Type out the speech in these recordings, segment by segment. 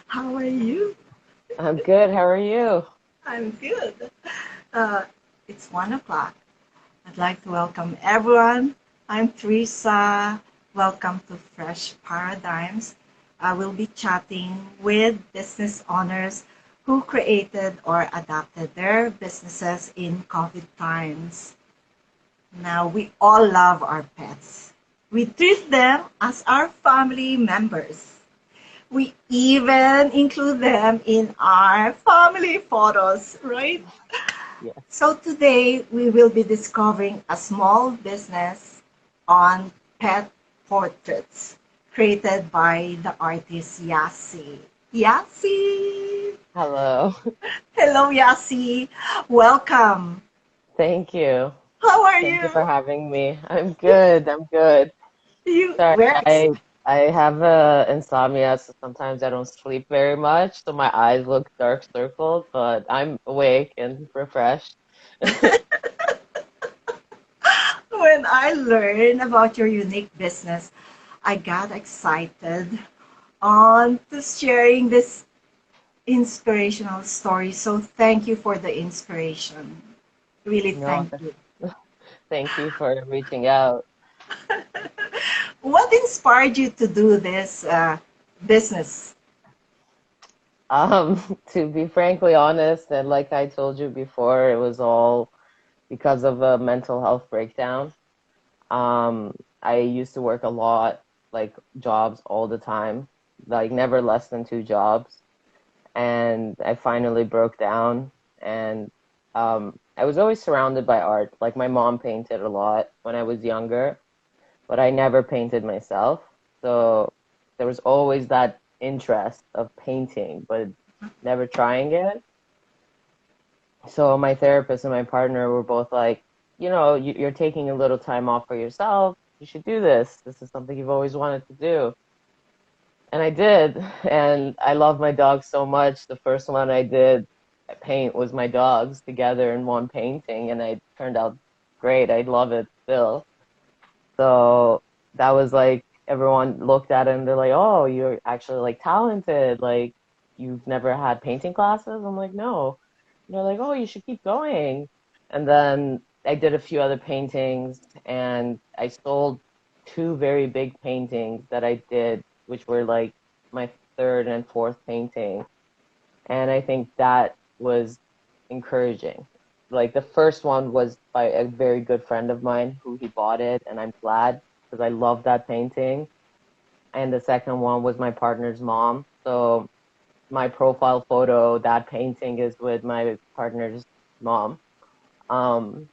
How are you? I'm good. How are you? I'm good. Uh, it's 1 o'clock. I'd like to welcome everyone. I'm Teresa. Welcome to Fresh Paradigms. I will be chatting with business owners who created or adapted their businesses in COVID times. Now, we all love our pets. We treat them as our family members. We even include them in our family photos, right? Yeah. So today we will be discovering a small business on pet portraits created by the artist Yassi. Yassi! Hello. Hello, Yassi. Welcome. Thank you. How are Thank you for you? having me. I'm good. I'm good. You Sorry, were ex- I have insomnia, so sometimes I don't sleep very much, so my eyes look dark circled, but I'm awake and refreshed. When I learned about your unique business, I got excited on to sharing this inspirational story. So thank you for the inspiration. Really No, thank you. thank you for reaching out. What inspired you to do this business? To be frankly honest, and like I told you before, it was all because of a mental health breakdown. Um, I used to work a lot, like jobs all the time, like never less than two jobs. And I finally broke down and I was always surrounded by art. Like my mom painted a lot when I was younger, but I never painted myself. So there was always that interest of painting, but never trying it. So my therapist and my partner were both like, you're taking a little time off for yourself. You should do this. This is something you've always wanted to do. And I did. And I love my dogs so much. The first one I did paint was my dogs together in one painting, and it turned out great. I love it still. So that was like everyone looked at it and they're like, "Oh, you're actually like talented. Like you've never had painting classes?" I'm like, "No." And they're like, "Oh, you should keep going." And then I did a few other paintings and I sold two very big paintings that I did, which were like my third and fourth painting. And I think that was encouraging. Like the first one was by a very good friend of mine who he bought it, and I'm glad because I love that painting. And the second one was my partner's mom. So my profile photo, that painting is with my partner's mom.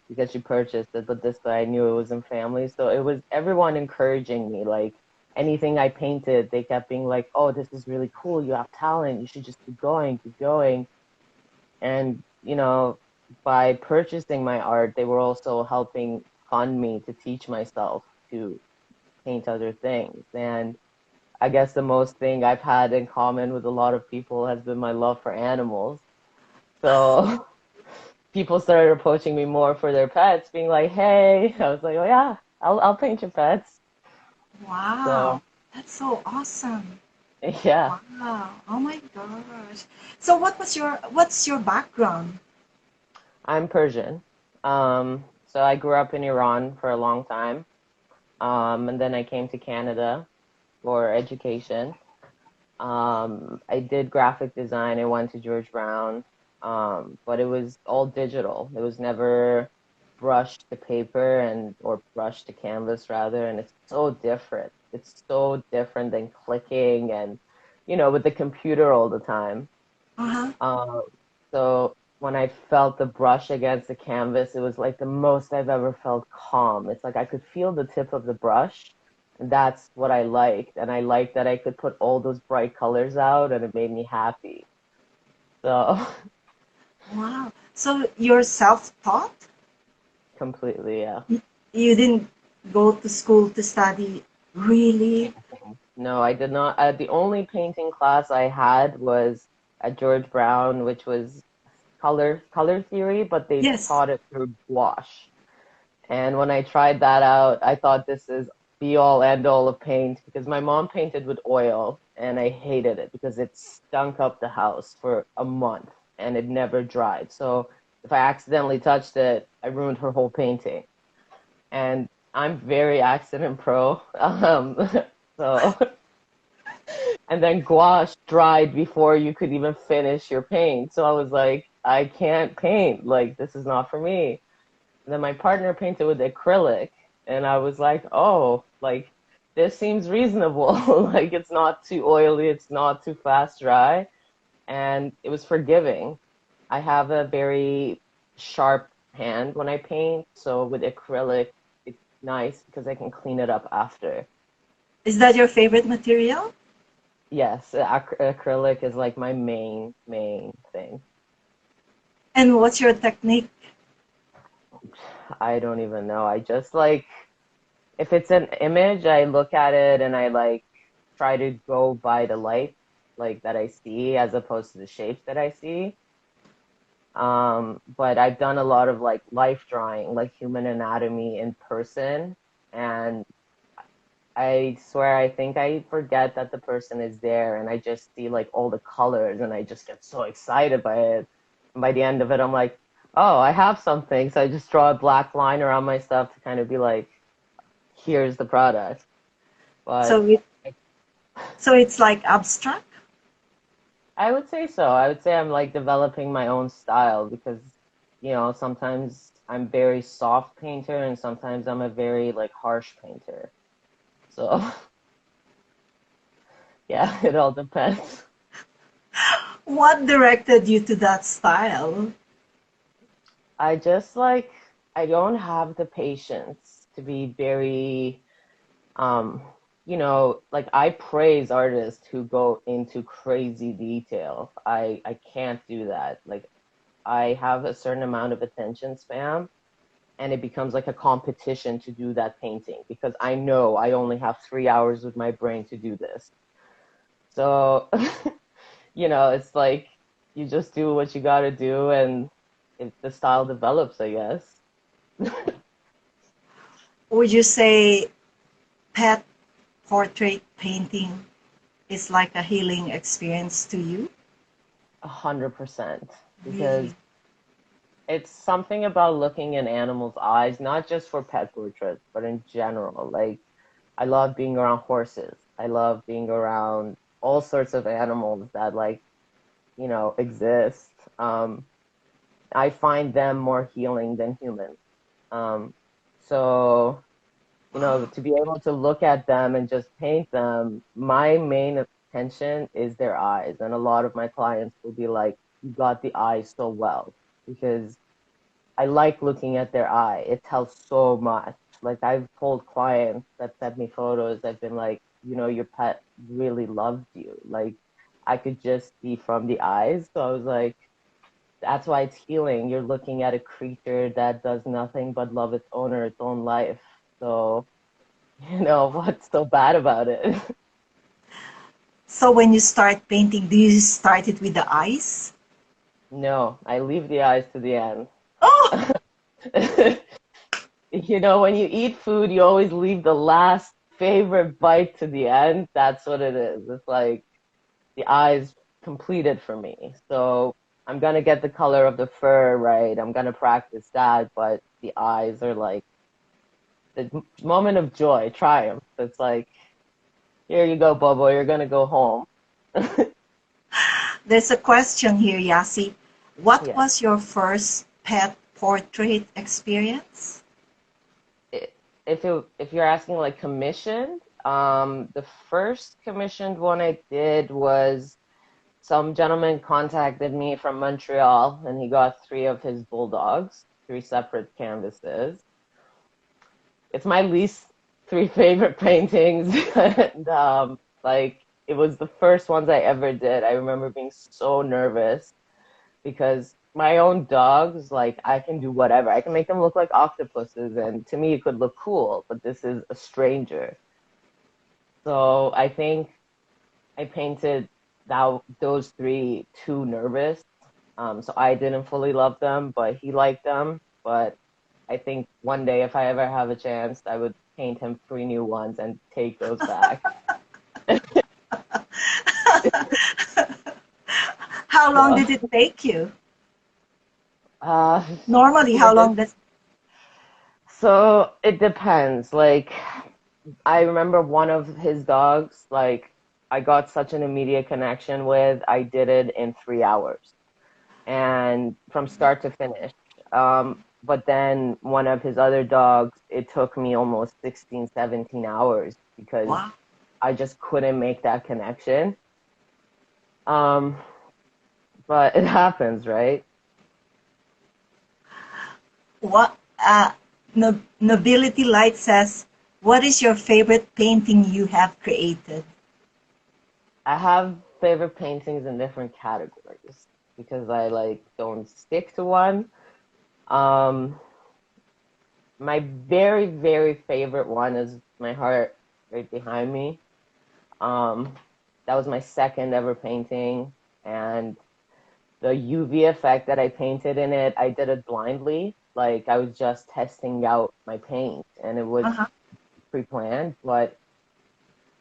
Because she purchased it, but this way I knew it was in family. So it was everyone encouraging me. Like anything I painted, they kept being like, "Oh, this is really cool. You have talent. You should just keep going, keep going." And, by purchasing my art, they were also helping fund me to teach myself to paint other things. And I guess the most thing I've had in common with a lot of people has been my love for animals. So people started approaching me more for their pets, being like, "Hey," I was like, "Oh yeah, I'll paint your pets." Wow, So that's so awesome. yeah, Wow. Oh my gosh. So what's your background? I'm Persian. So I grew up in Iran for a long time. And then I came to Canada for education. I did graphic design. I went to George Brown, but it was all digital. It was never brushed to paper and or brushed to canvas rather, and it's so different. It's so different than clicking and with the computer all the time. Uh-huh. Um, so when I felt the brush against the canvas, it was like the most I've ever felt calm. It's like I could feel the tip of the brush, and that's what I liked. And I liked that I could put all those bright colors out, and it made me happy. So Wow. So you're self-taught? completely, yeah. You didn't go to school to study, really? No, I did not. The only painting class I had was at George Brown, which was color theory, but they Yes. taught it through gouache. And when I tried that out, I thought this is be all end all of paint because my mom painted with oil and I hated it because it stunk up the house for a month and it never dried. So if I accidentally touched it, I ruined her whole painting. And I'm very accident pro. So and then gouache dried before you could even finish your paint. So I was like, I can't paint. Like this is not for me. And then my partner painted with acrylic, and I was like, oh, like this seems reasonable. Like it's not too oily, it's not too fast dry, and it was forgiving. I have a very sharp hand when I paint, so with acrylic, it's nice because I can clean it up after. Is that your favorite material? Yes, acrylic is like my main thing. And what's your technique? I don't even know. I just like if it's an image, I look at it and I like try to go by the light like that I see as opposed to the shapes that I see. But I've done a lot of like life drawing, like human anatomy in person, and I swear I think I forget that the person is there and I just see like all the colors and I just get so excited by it. And by the end of it, I'm like, oh, I have something. So I just draw a black line around my stuff to kind of be like, here's the product. But So it, so it's like abstract? I would say so. I would say I'm like developing my own style because, sometimes I'm very soft painter and sometimes I'm a very like harsh painter. So yeah, it all depends. What directed you to that style? I just like I don't have the patience to be very um like I praise artists who go into crazy detail. I can't do that. Like I have a certain amount of attention span and it becomes like a competition to do that painting because I know I only have 3 hours with my brain to do this. So, it's like you just do what you got to do and the style develops, I guess. Would you say pet portrait painting is like a healing experience to you? 100%. Because Really? it's something about looking in animals' eyes, not just for pet portraits, but in general. Like, I love being around horses. I love being around all sorts of animals that, like, exist. I find them more healing than humans. Um, so, to be able to look at them and just paint them, my main attention is their eyes. And a lot of my clients will be like, you got the eyes so well because I like looking at their eye. It tells so much. Like I've told clients that sent me photos, I've been like, your pet really loves you. Like I could just see from the eyes. So I was like, that's why it's healing. You're looking at a creature that does nothing but love its owner, its own life. So, what's so bad about it? So when you start painting, do you start it with the eyes? No, I leave the eyes to the end. Oh, When you eat food, you always leave the last favorite bite to the end. That's what it is. It's like the eyes completed for me. So I'm gonna get the color of the fur right. I'm gonna practice that, but the eyes are like the moment of joy, triumph. It's like, here you go, Bobo. You're gonna go home. there's a question here, Yasi. What Yes. was your first pet portrait experience? If you're asking like commissioned, the first commissioned one I did was some gentleman contacted me from Montreal and he got three of his bulldogs, three separate canvases. It's my least three favorite paintings. And like it was the first ones I ever did. I remember being so nervous because my own dogs, like I can do whatever. I can make them look like octopuses and to me it could look cool, but this is a stranger. So I think I painted those three too nervous. So I didn't fully love them, but he liked them. But I think one day if I ever have a chance, I would paint him three new ones and take those back. How long So, did it take you? uh, Normally, for how this, long does so it depends. Like, I remember one of his dogs, like, I got such an immediate connection with, I did it in 3 hours and from start to finish. But then one of his other dogs, it took me almost 16, 17 hours because wow? I just couldn't make that connection. Um, but it happens, right? What Nobility Light says, what is your favorite painting you have created? I have favorite paintings in different categories because I like don't stick to one. Um, my very, very favorite one is my heart right behind me. Um, that was my second ever painting, and the UV effect that I painted in it, I did it blindly. Like I was just testing out my paint, and it was Uh-huh. pre-planned. But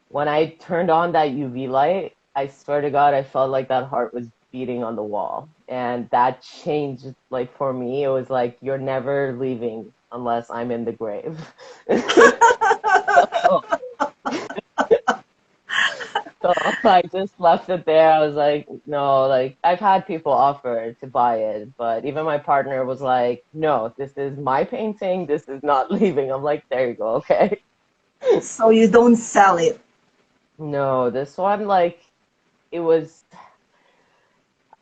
when I turned on that UV light, I swear to God, I felt like that heart was beating on the wall. And that changed, like for me, it was like, you're never leaving unless I'm in the grave. So, so I just left it there. I was like, no, like I've had people offer to buy it, but even my partner was like, no, this is my painting. This is not leaving. I'm like, there you go. Okay. So you don't sell it. No, this one, like, it was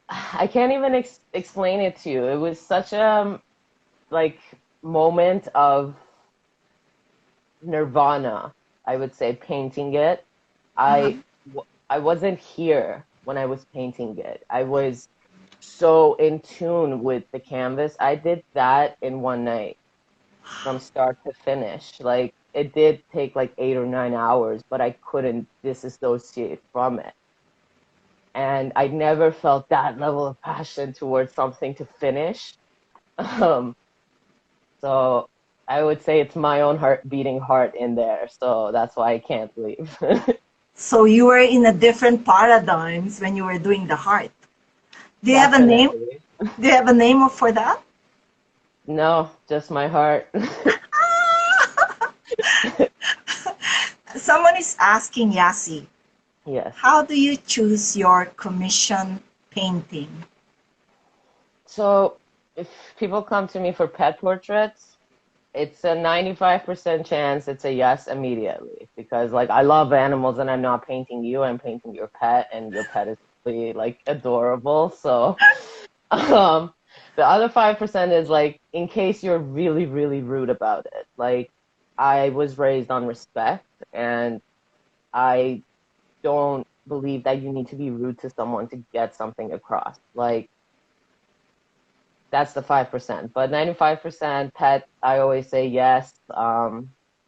I can't even explain it to you. It was such a like moment of nirvana, I would say, painting it. Uh-huh. I wasn't here when I was painting it. I was so in tune with the canvas. I did that in one night from start to finish. Like it did take like 8 or 9 hours, but I couldn't disassociate from it. And I never felt that level of passion towards something to finish. Um, so I would say it's my own heart beating heart in there. So that's why I can't leave. So you were in a different paradigms when you were doing the heart. Do you have a name? Definitely. Do you have a name for that? No, just my heart. Someone is asking Yasi, Yes. how do you choose your commission painting? So if people come to me for pet portraits, it's a 95% chance it's a yes immediately because like I love animals and I'm not painting you, I'm painting your pet and your pet is really like adorable. So um the other 5% is like in case you're really, really rude about it. Like I was raised on respect and I don't believe that you need to be rude to someone to get something across. Like that's the 5%. But 95% pet, I always say yes.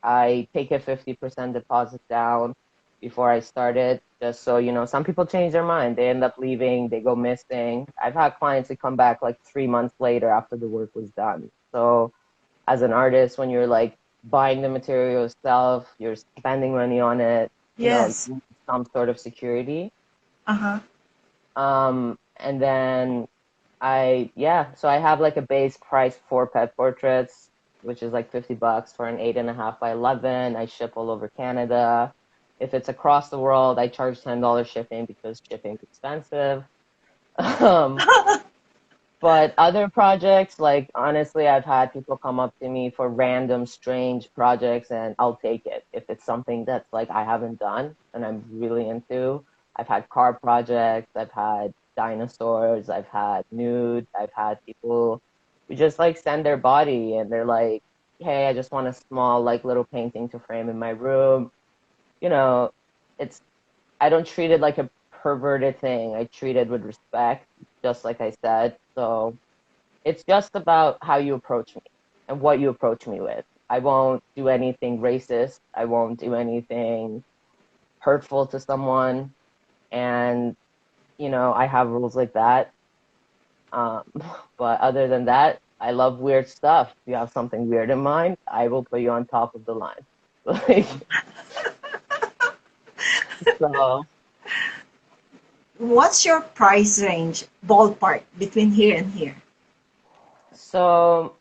I take a 50% deposit down before I start it, just so you know. Some people change their mind. They end up leaving, they go missing. I've had clients that come back like 3 months later after the work was done. So as an artist, when you're like buying the material yourself, you're spending money on it, you Yes. need some sort of security. Uh-huh. And then so I have like a base price for pet portraits, which is like $50 for an 8.5 by 11. I ship all over Canada. If it's across the world, I charge $10 shipping because shipping's expensive. Um, but other projects, like honestly, I've had people come up to me for random, strange projects, and I'll take it if it's something that's like I haven't done and I'm really into. I've had car projects, I've had dinosaurs, I've had nude, I've had people who just like send their body and they're like, "Hey, I just want a small like little painting to frame in my room." You know, it's I don't treat it like a perverted thing. I treat it with respect, just like I said. So it's just about how you approach me and what you approach me with. I won't do anything racist. I won't do anything hurtful to someone. And, I have rules like that. Um, but other than that, I love weird stuff. If you have something weird in mind, I will put you on top of the line. Like, so, What's your price range, ballpark, between here and here? so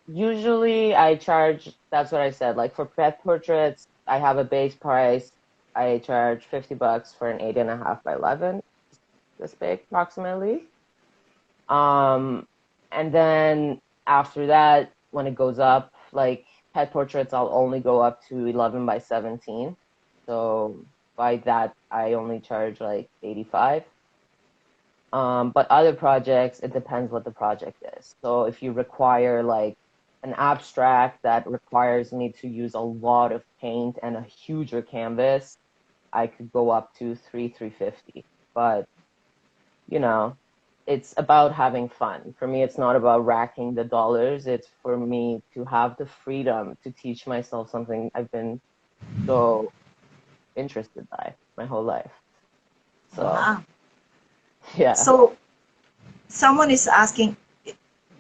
usually I charge, that's what I said. Like for pet portraits, I have a base price. I charge $50 for an 8.5 by 11, this big approximately. Um, and then after that, when it goes up, like pet portraits, I'll only go up to 11 by 17. So by that, I only charge like 85. But other projects, it depends what the project is. So if you require like an abstract that requires me to use a lot of paint and a huger canvas, I could go up to 350. But you know, it's about having fun. For me, it's not about racking the dollars. It's for me to have the freedom to teach myself something I've been so interested by my whole life. So, Wow. yeah. So someone is asking,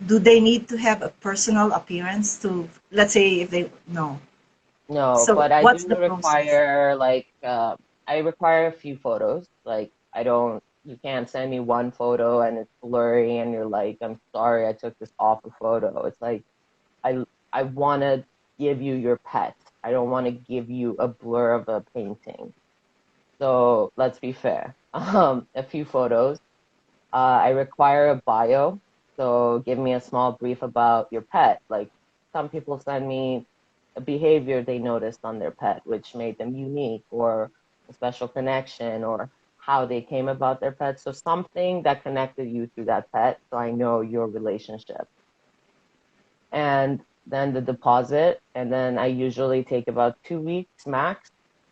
do they need to have a personal appearance to, let's say, if they, no. No, So but I what's do the process? require like I require a few photos. Like I don't you can't send me one photo and it's blurry and you're like, I'm sorry, I took this awful photo. It's like I want to give you your pet. I don't want to give you a blur of a painting. So let's be fair. A few photos. I require a bio. So give me a small brief about your pet. Like some people send me a behavior they noticed on their pet, which made them unique, or a special connection, or how they came about their pet. So something that connected you to that pet, so I know your relationship. And then the deposit, and then I usually take about 2 weeks max,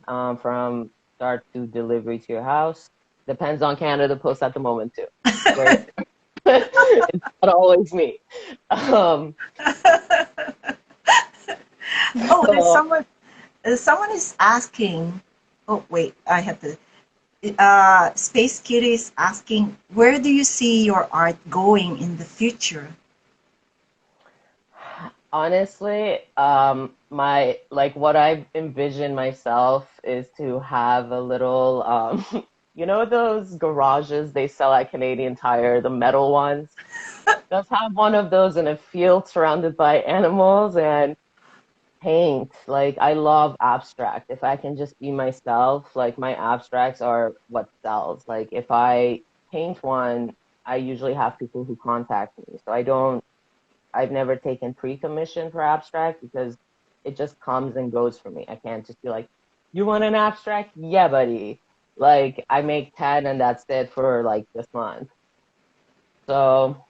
from start to delivery to your house. Depends on Canada Post at the moment too. Where it's not always me. Um, Oh, there's so someone is asking, oh wait, I have to, Space Kitty is asking, where do you see your art going in the future? honestly, my like what I envision myself is to have a little, you know, those garages they sell at Canadian Tire, the metal ones. Just have one of those in a field surrounded by animals and paint. Like I love abstract. If I can just be myself, like my abstracts are what sells. Like if I paint one, I usually have people who contact me. So I've never taken pre-commission for abstract because it just comes and goes for me. I can't just be like, you want an abstract? Yeah, buddy. Like I make 10 and that's it for like this month. So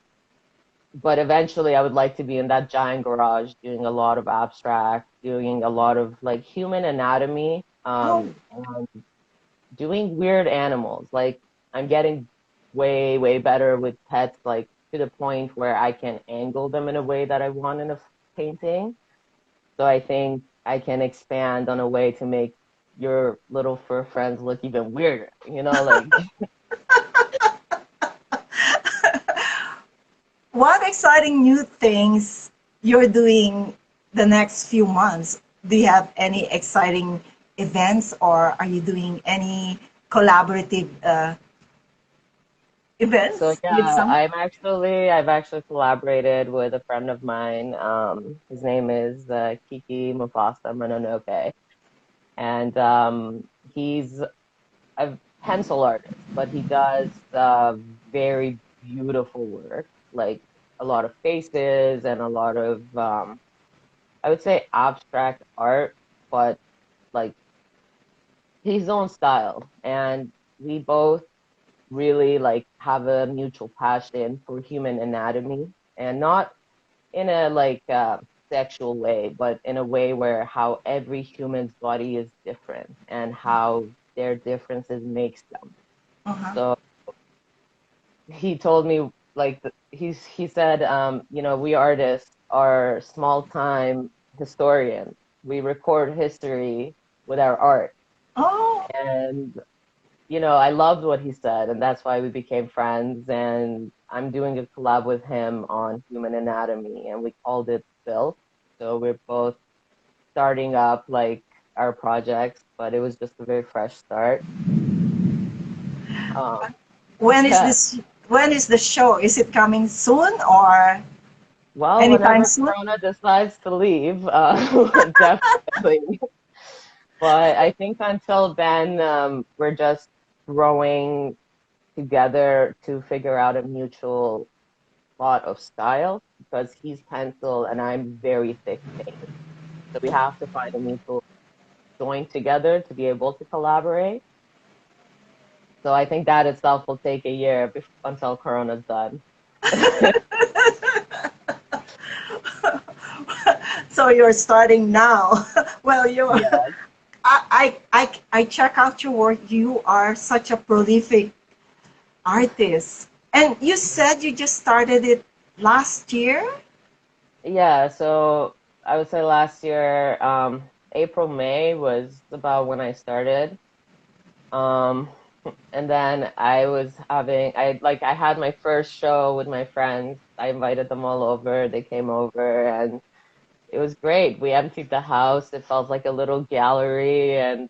but eventually I would like to be in that giant garage doing a lot of abstract, doing a lot of like human anatomy, Oh, and doing weird animals. Like I'm getting way, way better with pets, like to the point where I can angle them in a way that I want in a painting. So I think I can expand on a way to make your little fur friends look even weirder, like what exciting new things you're doing the next few months? Do you have any exciting events, or are you doing any collaborative So events with yeah, some? I've actually collaborated with a friend of mine. His name is Kiki Mufasa Mononoke, and he's a pencil artist, but he does very beautiful work, like a lot of faces and a lot of I would say abstract art, but like his own style. And we both really like have a mutual passion for human anatomy, and not in a like sexual way, but in a way where how every human's body is different and how their differences makes them. Uh-huh. So he told me like he said, we artists are small time historians. We record history with our art. Oh, And I loved what he said, and that's why we became friends. And I'm doing a collab with him on human anatomy, and we called it Built. So we're both starting up like our projects, but it was just a very fresh start. Um, When is yeah. this? When is the show? Is it coming soon or Well, anytime whenever soon? Corona decides to leave, definitely. But I think until then, we're just growing together to figure out a mutual plot of style because he's pencil and I'm very thick paint. So we have to find a mutual joint together to be able to collaborate. So I think that itself will take a year until Corona's done. So you're starting now. Well, Yeah. I check out your work. You are such a prolific artist. And you said you just started it last year? Yeah, so I would say last year, April, May was about when I started. Um, and then I had my first show with my friends. I invited them all over. They came over and it was great. We emptied the house. It felt like a little gallery. And,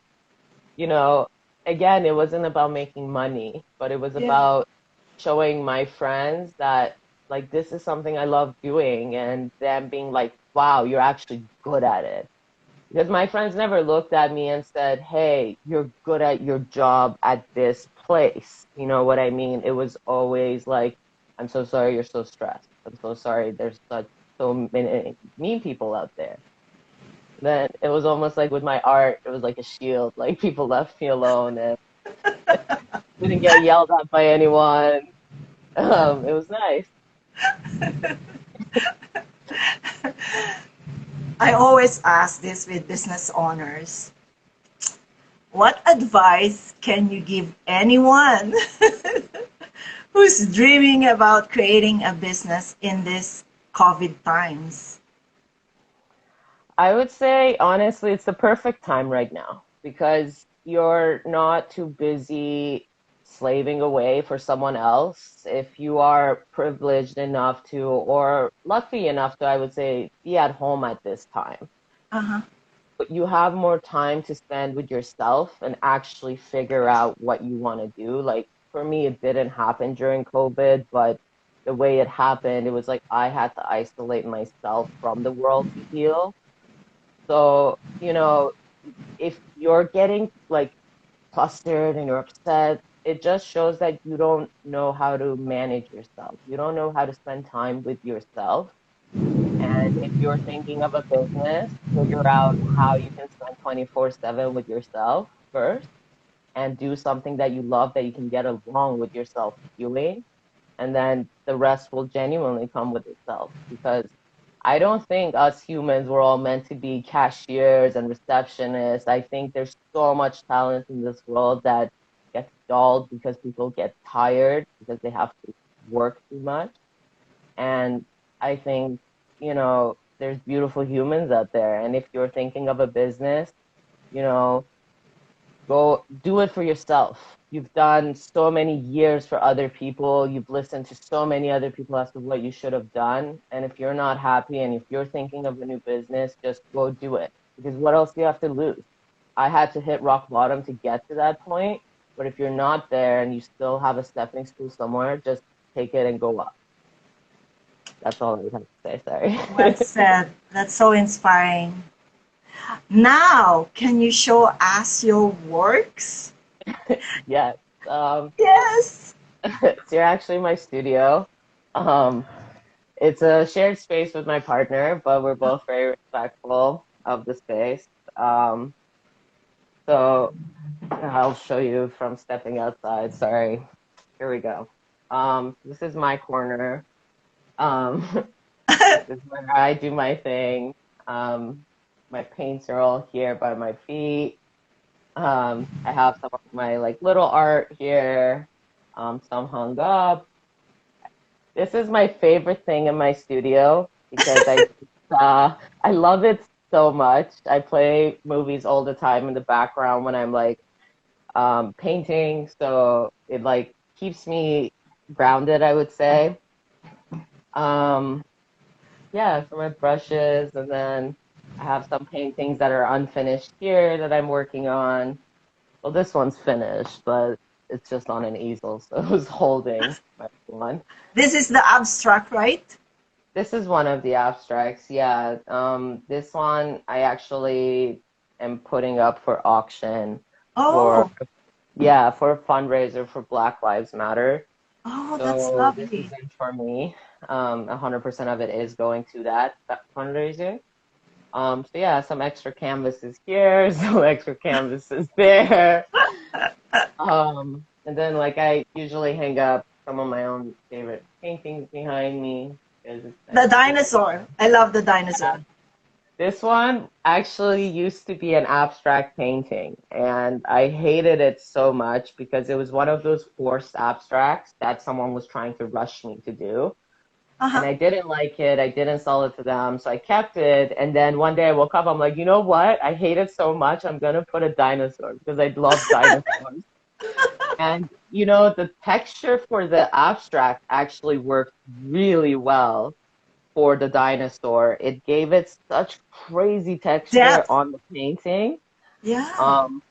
you know, again, it wasn't about making money, but it was Yeah. about showing my friends that like this is something I love doing and them being like, wow, you're actually good at it. Because my friends never looked at me and said, hey, you're good at your job at this place. You know what I mean? It was always like, I'm so sorry you're so stressed. I'm so sorry there's so many mean people out there. Then it was almost like with my art, it was like a shield. Like people left me alone and didn't get yelled at by anyone. It was nice. I always ask this with business owners. What advice can you give anyone who's dreaming about creating a business in this COVID times? I would say, honestly, it's the perfect time right now because you're not too busy slaving away for someone else. If you are privileged enough to, or lucky enough to, I would say, be at home at this time, Uh-huh. but you have more time to spend with yourself and actually figure out what you want to do. Like for me, it didn't happen during COVID, but the way it happened, it was like I had to isolate myself from the world to heal. So, if you're getting like flustered and you're upset, it just shows that you don't know how to manage yourself. You don't know how to spend time with yourself. And if you're thinking of a business, figure out how you can spend 24/7 with yourself first and do something that you love that you can get along with yourself doing. And then the rest will genuinely come with itself because I don't think us humans were all meant to be cashiers and receptionists. I think there's so much talent in this world that gets dulled because people get tired because they have to work too much. And I think, there's beautiful humans out there. And if you're thinking of a business, you know, go do it for yourself. You've done so many years for other people. You've listened to so many other people as to what you should have done. And if you're not happy and if you're thinking of a new business, just go do it. Because what else do you have to lose? I had to hit rock bottom to get to that point. But if you're not there and you still have a stepping stool somewhere, just take it and go up. That's all I would have to say. Well Sorry. said. That's so inspiring. Now, can you show us your works? Yes. Yes. So you're actually my studio. Um, It's a shared space with my partner, but we're both very respectful of the space. Um, so I'll show you from stepping outside. Sorry. Here we go. This is my corner. Um, this is where I do my thing. Um, my paints are all here by my feet. I have some of my like little art here. Some hung up. This is my favorite thing in my studio because I love it so much. I play movies all the time in the background when I'm like painting, so it like keeps me grounded, I would say. Um, yeah, for my brushes, and then I have some paintings that are unfinished here that I'm working on. Well, this one's finished, but it's just on an easel, so it was holding my one. This is the abstract, right? This is one of the abstracts, yeah. This one I actually am putting up for auction for, Oh, yeah, for a fundraiser for Black Lives Matter. oh, that's So this lovely. isn't for me. 100% of it is going to that fundraiser. So yeah, some extra canvases here, some extra canvases there. And then like I usually hang up some of my own favorite paintings behind me because it's The nice to. dinosaur. I love the Yeah. dinosaur. This one actually used to be an abstract painting, and I hated it so much because it was one of those forced abstracts that someone was trying to rush me to do. And Uh-huh. I didn't like it. I didn't sell it to them, so I kept it. And then one day I woke up, I'm like, you know what? I hate it so much. I'm gonna put a dinosaur because I love dinosaurs. And the texture for the abstract actually worked really well for the dinosaur. It gave it such crazy texture Depth. on the painting, Yeah. um,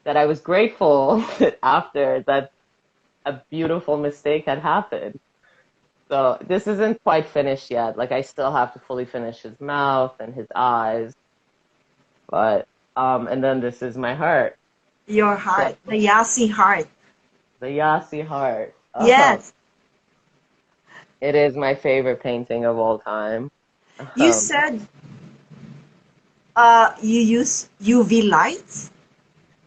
that I was grateful after that a beautiful mistake had happened. So this isn't quite finished yet. Like I still have to fully finish his mouth and his eyes, but and then this is my heart. Your So heart. The Yasi heart. the Yasi heart. Yes. It is my favorite painting of all time. You Um, said you use UV lights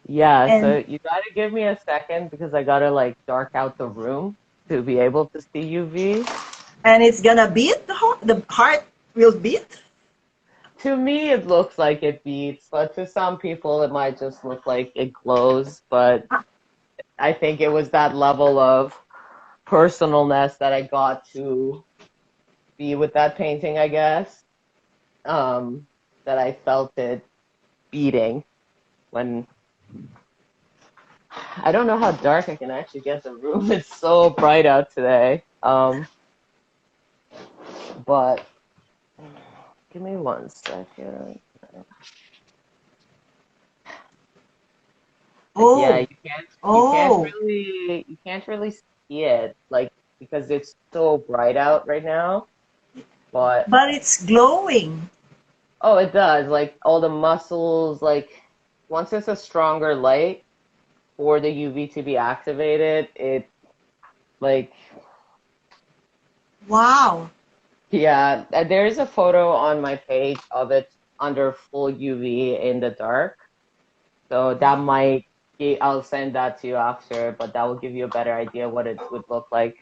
yeah, and so you gotta give me a second because I gotta like dark out the room to be able to see UV. it's gonna beat the heart will beat. To me, it looks like it beats, but to some people, it might just look like it glows. But I think it was that level of personalness that I got to be with that painting, I guess, that I felt it beating when I don't know how dark I can actually get the room. It's so bright out today. But give me one second. Like yeah, Oh, oh, you can't really see it like because it's so bright out right now. But but it's glowing. oh, it does. Like all the muscles, like once it's a stronger light for the UV to be activated, it like Wow. yeah, there is a photo on my page of it under full UV in the dark. So that might I'll send that to you after, but that will give you a better idea what it would look like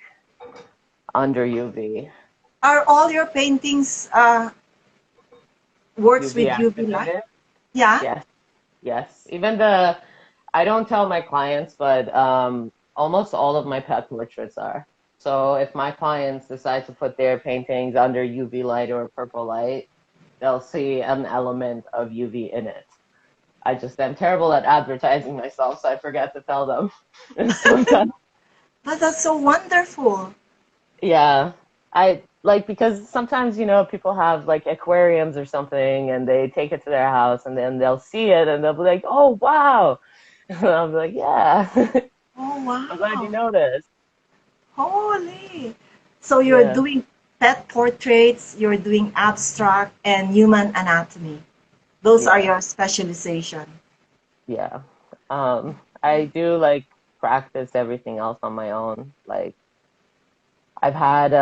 under UV. Are all your paintings works UV with UV light? activated? Yeah. Yes, yes. I don't tell my clients, but almost all of my pet portraits are. So if my clients decide to put their paintings under UV light or purple light, they'll see an element of UV in it. I just am terrible at advertising myself, so I forget to tell them. And sometimes, But that's so wonderful. yeah, I like because sometimes people have like aquariums or something, and they take it to their house, and then they'll see it, and they'll be like, "Oh wow!" And I'll be like, "Yeah, Oh, I'm glad you wow. noticed." Holy. So you're Yeah, doing pet portraits, you're doing abstract and human anatomy. Those are yeah, your specialization. yeah. I do like practice everything else on my own. Like I've had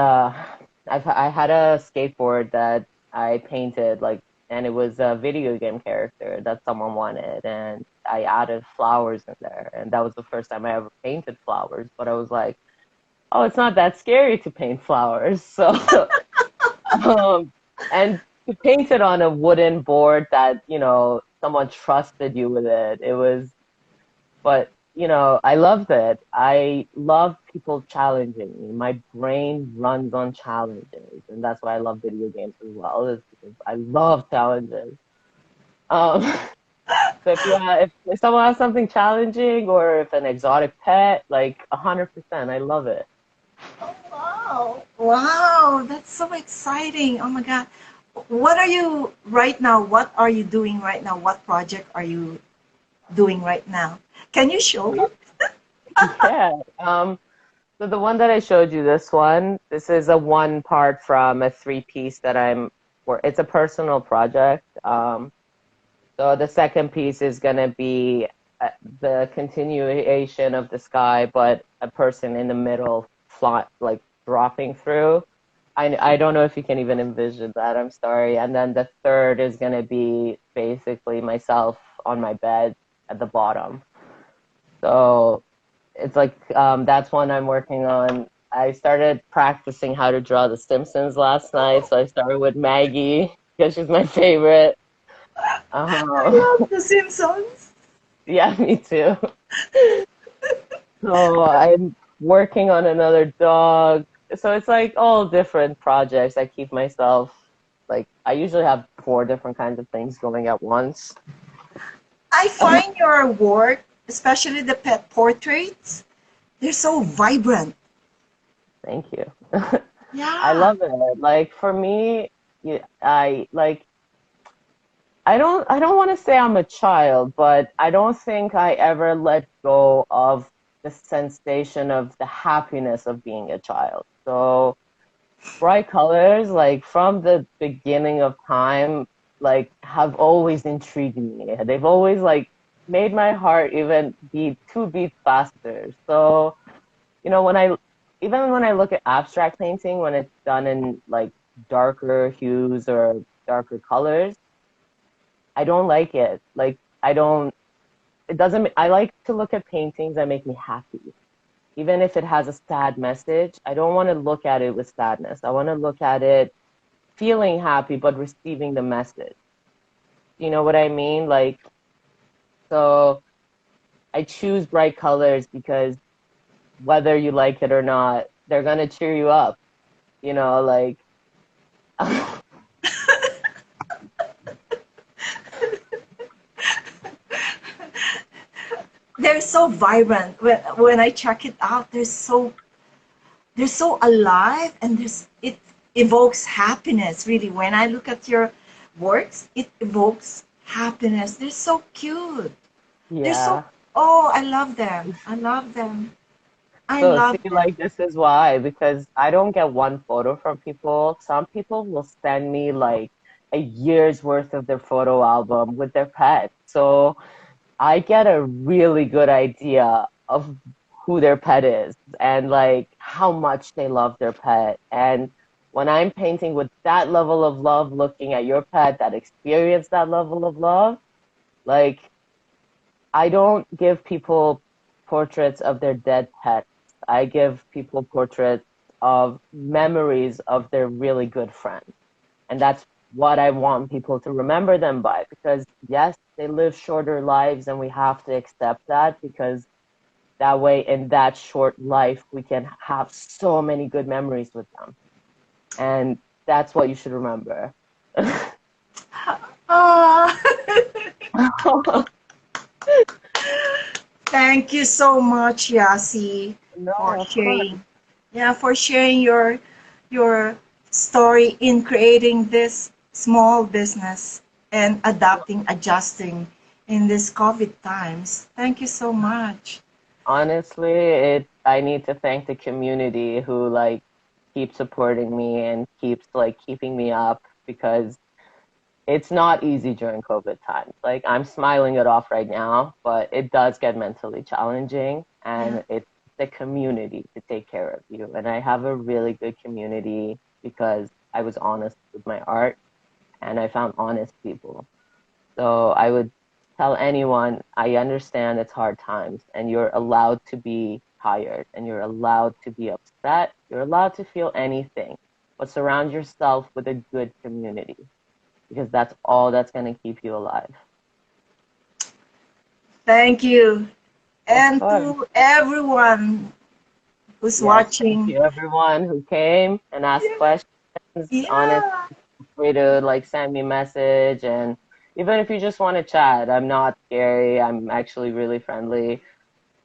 I had a skateboard that I painted like and it was a video game character that someone wanted and I added flowers in there and that was the first time I ever painted flowers, but I was like, oh, it's not that scary to paint flowers. So um and to paint it on a wooden board that, someone trusted you with it. It was but, I loved it. I love people challenging me. My brain runs on challenges, and that's why I love video games as well, is because I love challenges. Um, so if someone has something challenging or if an exotic pet, like 100%, I love it. Oh, wow. Wow, that's so exciting. Oh my God. What are you right now? What are you doing right now? What project are you doing right now? Can you show? Yeah. So the one that I showed you, this is a one part from a three-piece that it's a personal project. So the second piece is gonna be the continuation of the sky, but a person in the middle fly, like dropping through. I don't know if you can even envision that. I'm sorry. And then the third is gonna be basically myself on my bed at the bottom. So it's like that's one I'm working on. I started practicing how to draw The Simpsons last night, so I started with Maggie because she's my favorite. I Uh, love The Simpsons. yeah, me too. So I'm working on another dog. So it's like all different projects. I keep myself like I usually have four different kinds of things going at once. I find your work, especially the pet portraits, they're so vibrant. Thank you. I Yeah. love it. Like for me, I like I don't want to say I'm a child, but I don't think I ever let go of the sensation of the happiness of being a child. So bright colors, like from the beginning of time, like have always intrigued me. They've always like made my heart even beat two beats faster. So, you know, even when I look at abstract painting, when it's done in like darker hues or darker colors, I don't like it. Like I don't it doesn't I like to look at paintings that make me happy. Even if it has a sad message, I don't want to look at it with sadness. I want to look at it feeling happy but receiving the message. You know what I mean? Like so I choose bright colors because whether you like it or not, they're gonna cheer you up. You know, like They're so vibrant. When I check it out, they're so alive, and it evokes happiness. Really, when I look at your works, it evokes happiness. They're so cute. They're so, yeah. oh, I love them. I love them. I So see, love them. like this is why, because I don't get one photo from people. Some people will send me like a year's worth of their photo album with their pet. So I get a really good idea of who their pet is and like how much they love their pet. And when I'm painting with that level of love, looking at your pet that experienced that level of love, like I don't give people portraits of their dead pets. I give people portraits of memories of their really good friends. And that's what I want people to remember them by. Because, yes, they live shorter lives, and we have to accept that because that way, in that short life, we can have so many good memories with them. And that's what you should remember. Ah, thank you so much, Yasi, No, for of course. sharing. Yeah, for sharing your story in creating this small business and adapting, adjusting in this COVID times. Thank you so much. Honestly, it I need to thank the community who like keeps supporting me and keeps like keeping me up because it's not easy during COVID times. Like I'm smiling it off right now, but it does get mentally challenging Yeah. and it's the community to take care of you. And I have a really good community because I was honest with my art and I found honest people. So I would tell anyone, I understand it's hard times and you're allowed to be tired and you're allowed to be upset. You're allowed to feel anything, but surround yourself with a good community because that's all that's going to keep you alive. Thank you. Of And course. to everyone who's Yes, thank watching. you everyone who came and asked Yeah. questions. Honest, Yeah. free to like send me a message and even if you just want to chat, I'm not scary. I'm actually really friendly.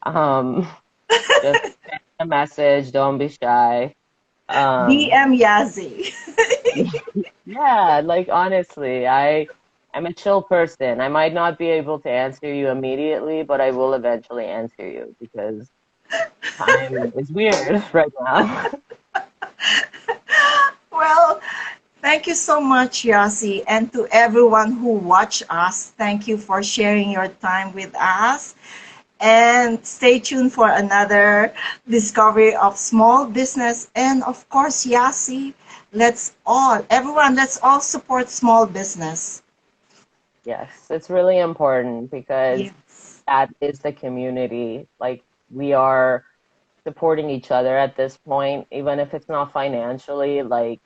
Um, just a message. Don't be shy. Um, DM Yazzie. yeah, like honestly, I'm a chill person. I might not be able to answer you immediately, but I will eventually answer you because time is weird right now. Well, thank you so much, Yasi. And to everyone who watched us, thank you for sharing your time with us. And stay tuned for another discovery of small business. And of course, Yasi, let's all support small business. Yes, it's really important because Yes. that is the community. Like we are supporting each other at this point, even if it's not financially, like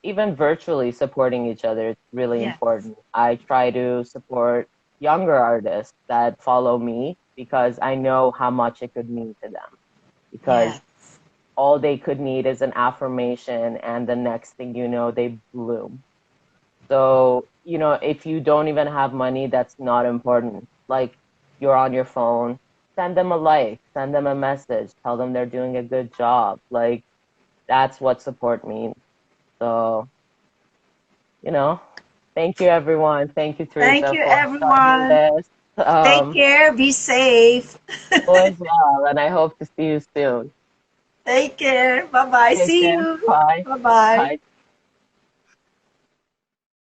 even virtually supporting each other, it's really Yes. important. I try to support younger artists that follow me because I know how much it could mean to them. Because Yes. all they could need is an affirmation, and the next thing you know, they bloom. So, if you don't even have money, that's not important. Like, you're on your phone, send them a like, send them a message, tell them they're doing a good job. Like, that's what support means. So, you know, thank you, everyone. Thank you, Thank Teresa, you, for starting everyone. this. Take Um, care. Be safe. you as well, and I hope to see you soon. Take care. Bye bye. Take See care. you. Bye. Bye bye. Bye.